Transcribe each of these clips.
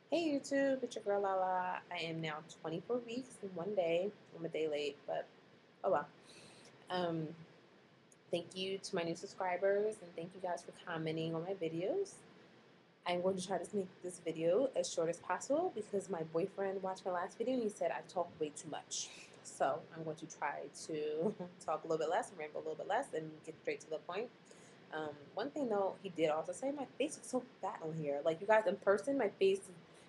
Hey YouTube, it's your girl Lala. I am now 24 weeks and one day. I'm a day late, but oh well. Um, Thank you to my new subscribers and thank you guys for commenting on my videos. I'm going to try to make this video as short as possible because my boyfriend watched my last video and he said I talk way too much. So I'm going to try to talk a little bit less, ramble a little bit less, and get straight to the point. One thing though, he did also say my face looks so fat on here. Like you guys, in person, my face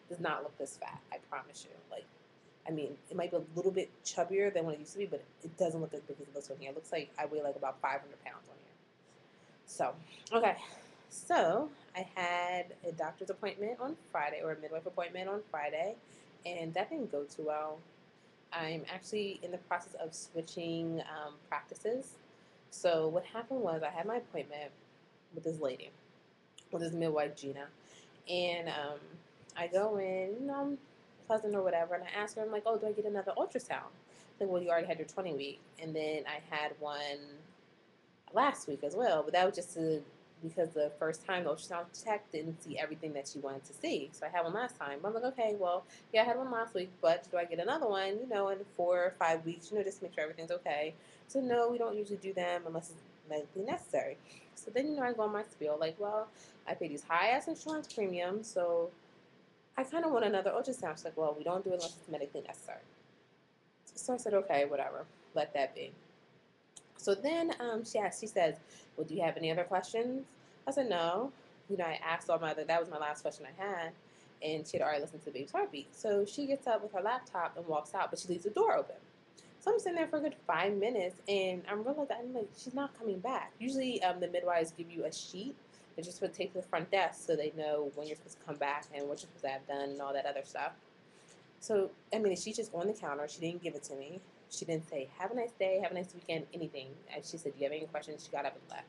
does not look this fat. I promise you. Like, I mean, it might be a little bit chubbier than what it used to be, but it doesn't look as big as it looks on here. It looks like I weigh like about 500 pounds on here. So, okay. So I had a doctor's appointment on Friday, or a midwife appointment on Friday, and that didn't go too well. I'm actually in the process of switching practices. So what happened was I had my appointment with this lady, with this midwife Gina, and I go in, pleasant or whatever, and I ask her, I'm like, oh, do I get another ultrasound? Like, well, you already had your 20 week, and then I had one last week as well, but that was just because the first time the ultrasound tech didn't see everything that she wanted to see. So I had one last time. I'm like, okay, well, yeah, I had one last week, but do I get another one, in 4 or 5 weeks, just to make sure everything's okay? So no, we don't usually do them unless it's medically necessary. So then, I go on my spiel, like, well, I pay these high ass insurance premiums, so I kind of want another ultrasound. She's like, well, we don't do it unless it's medically necessary. So I said, okay, whatever, let that be. So then she says, well, do you have any other questions? I said, no. I asked all my other, that was my last question I had. And she had already listened to the baby's heartbeat. So she gets up with her laptop and walks out, but she leaves the door open. So I'm sitting there for a good 5 minutes, and I'm realizing I'm like, she's not coming back. Usually, the midwives give you a sheet that you're supposed to take to the front desk so they know when you're supposed to come back and what you're supposed to have done and all that other stuff. So, I mean, she's just on the counter. She didn't give it to me. She didn't say, have a nice day, have a nice weekend, anything. And she said, do you have any questions? She got up and left.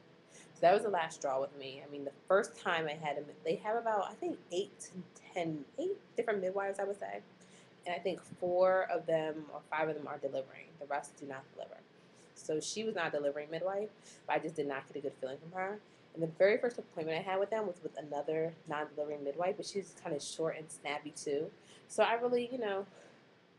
So that was the last straw with me. I mean, the first time I had them, they have about, I think, 8 different midwives, I would say. And I think 4 of them or 5 of them are delivering. The rest do not deliver. So she was not a delivering midwife, but I just did not get a good feeling from her. And the very first appointment I had with them was with another non-delivering midwife, but she was kind of short and snappy too. So I really,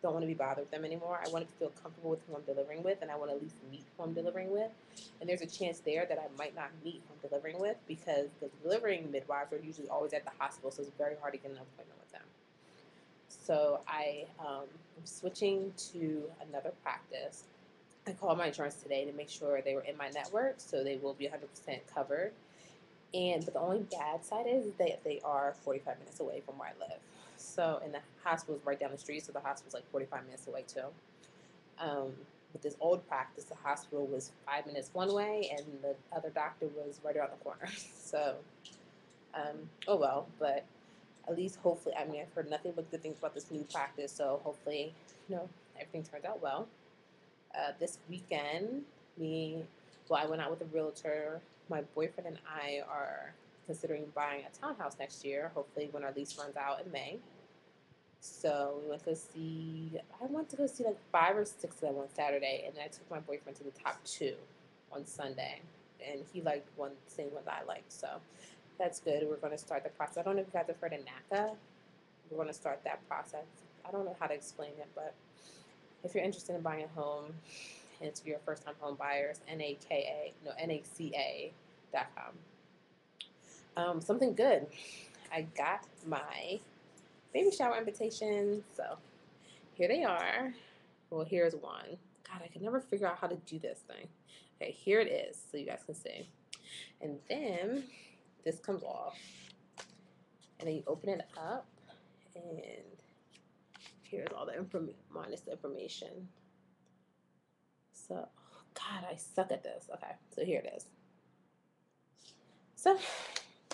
don't want to be bothered with them anymore. I want to feel comfortable with who I'm delivering with, and I want to at least meet who I'm delivering with. And there's a chance there that I might not meet who I'm delivering with because the delivering midwives are usually always at the hospital, so it's very hard to get an appointment with them. So I'm switching to another practice. I called my insurance today to make sure they were in my network, so they will be 100% covered. But the only bad side is that they are 45 minutes away from where I live. So, and the hospital's right down the street, so the hospital's like 45 minutes away too. Um, with this old practice, the hospital was 5 minutes one way, and the other doctor was right around the corner. So, oh well, but at least hopefully, I mean, I've heard nothing but good things about this new practice, so hopefully, everything turns out well. This weekend, I went out with a realtor. My boyfriend and I are considering buying a townhouse next year, hopefully when our lease runs out in May. So I went to go see like 5 or 6 of them on Saturday, and then I took my boyfriend to the top 2 on Sunday. And he liked one, same ones I liked. So that's good. We're going to start the process. I don't know if you guys have heard of NACA. We're going to start that process. I don't know how to explain it, but if you're interested in buying a home, and it's for your first time home buyers, NACA.com. Something good. I got my baby shower invitations, so here they are. Well, here's one. God, I can never figure out how to do this thing. Okay, here it is, so you guys can see. And then this comes off, and then you open it up, and here's all the minus the information. So, God, I suck at this. Okay, so here it is. So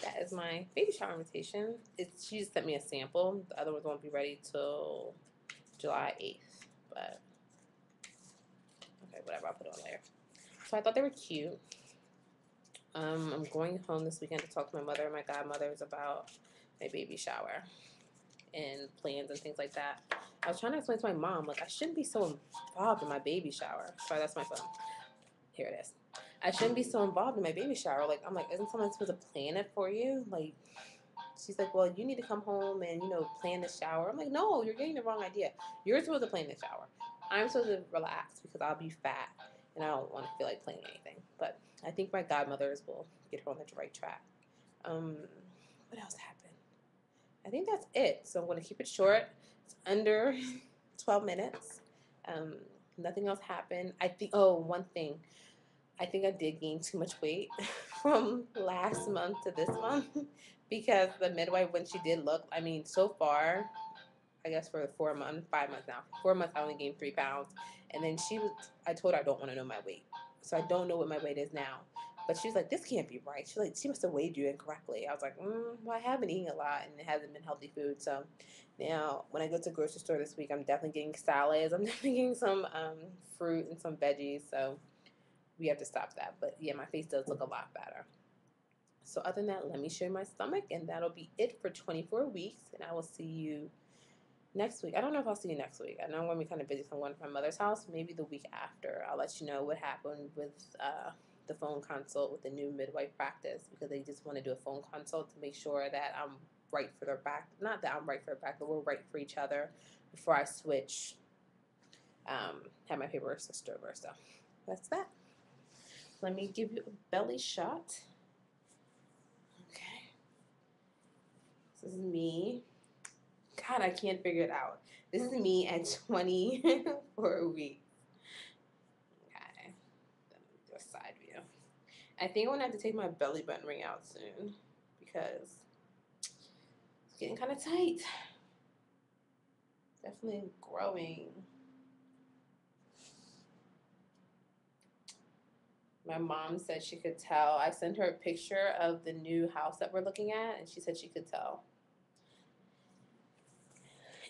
that is my baby shower invitation. She just sent me a sample. The other ones won't be ready till July 8th. But okay, whatever, I'll put it on later. So I thought they were cute. I'm going home this weekend to talk to my mother and my godmothers about my baby shower and plans and things like that. I was trying to explain to my mom, like, I shouldn't be so involved in my baby shower. Sorry, that's my phone. Here it is. I shouldn't be so involved in my baby shower. Like, I'm like, isn't someone supposed to plan it for you? Like, She's like, well, you need to come home and, plan the shower. I'm like, no, you're getting the wrong idea. You're supposed to plan the shower. I'm supposed to relax because I'll be fat and I don't want to feel like planning anything. But I think my godmothers will get her on the right track. What else happened? I think that's it. So I'm going to keep it short. It's under 12 minutes. Um, Nothing else happened. I think, one thing. I think I did gain too much weight from last month to this month because the midwife, when she did look, I mean, so far, I guess for 4 months, 5 months now, 4 months, I only gained 3 pounds. And then I told her I don't want to know my weight. So I don't know what my weight is now. But she was like, this can't be right. She's like, she must have weighed you incorrectly. I was like, well, I have been eating a lot and it hasn't been healthy food. So now when I go to the grocery store this week, I'm definitely getting salads. I'm definitely getting some fruit and some veggies. So we have to stop that. But yeah, my face does look a lot better. So other than that, let me show you my stomach, and that'll be it for 24 weeks. And I will see you next week. I don't know if I'll see you next week. I know I'm going to be kind of busy, so I'm going to my mother's house. Maybe the week after, I'll let you know what happened with the phone consult with the new midwife practice, because they just want to do a phone consult to make sure that I'm right for their back. Not that I'm right for their back, but we're right for each other before I switch. Have my paperwork switched over. So that's that. Let me give you a belly shot. Okay. This is me. God, I can't figure it out. This is me at 24 weeks. Okay. Let me do a side view. I think I'm going to have to take my belly button ring out soon because it's getting kind of tight. Definitely growing. My mom said she could tell. I sent her a picture of the new house that we're looking at, and she said she could tell.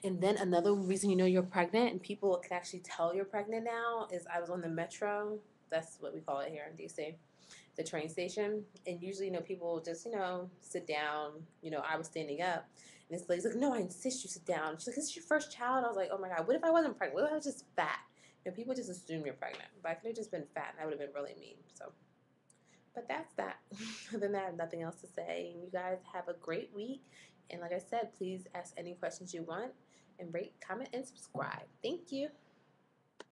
And then another reason you're pregnant and people can actually tell you're pregnant now is I was on the metro. That's what we call it here in DC, the train station. And usually, people just, sit down. I was standing up. And this lady's like, no, I insist you sit down. She's like, is this your first child? I was like, oh my God, what if I wasn't pregnant? What if I was just fat? People just assume you're pregnant. But I could have just been fat and that would have been really mean. So, but that's that. Other than that, I have nothing else to say. And you guys have a great week. And like I said, please ask any questions you want and rate, comment, and subscribe. Thank you.